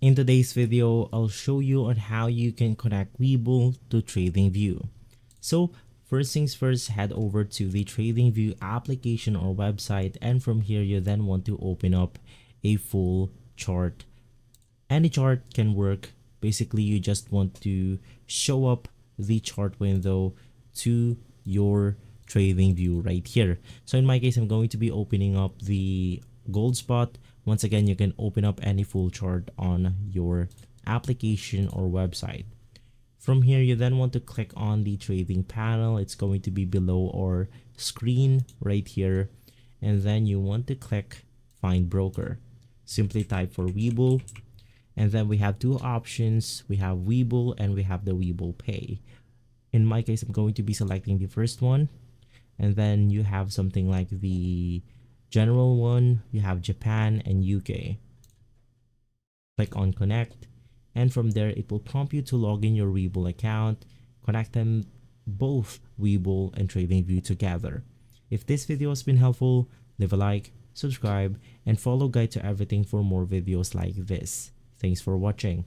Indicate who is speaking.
Speaker 1: In today's video, I'll show you on how you can connect Webull to TradingView. So first things first, head over to the TradingView application or website, and from here you then want to open up a full chart. Any chart can work. Basically, you just want to show up the chart window to your TradingView right here. So in my case, I'm going to be opening up the gold spot. Once again, you can open up any full chart on your application or website. From here, you then want to click on the trading panel. It's going to be below our screen right here. And then you want to click find broker. Simply type for Webull. And then we have two options. We have Webull and we have the Webull Pay. In my case, I'm going to be selecting the first one. And then you have something like the general one. You have Japan and UK. Click on connect. And from there, it will prompt you to log in your Webull account. Connect them both Webull and TradingView together. If this video has been helpful, leave a like, subscribe, and follow Guide to Everything for more videos like this. Thanks for watching.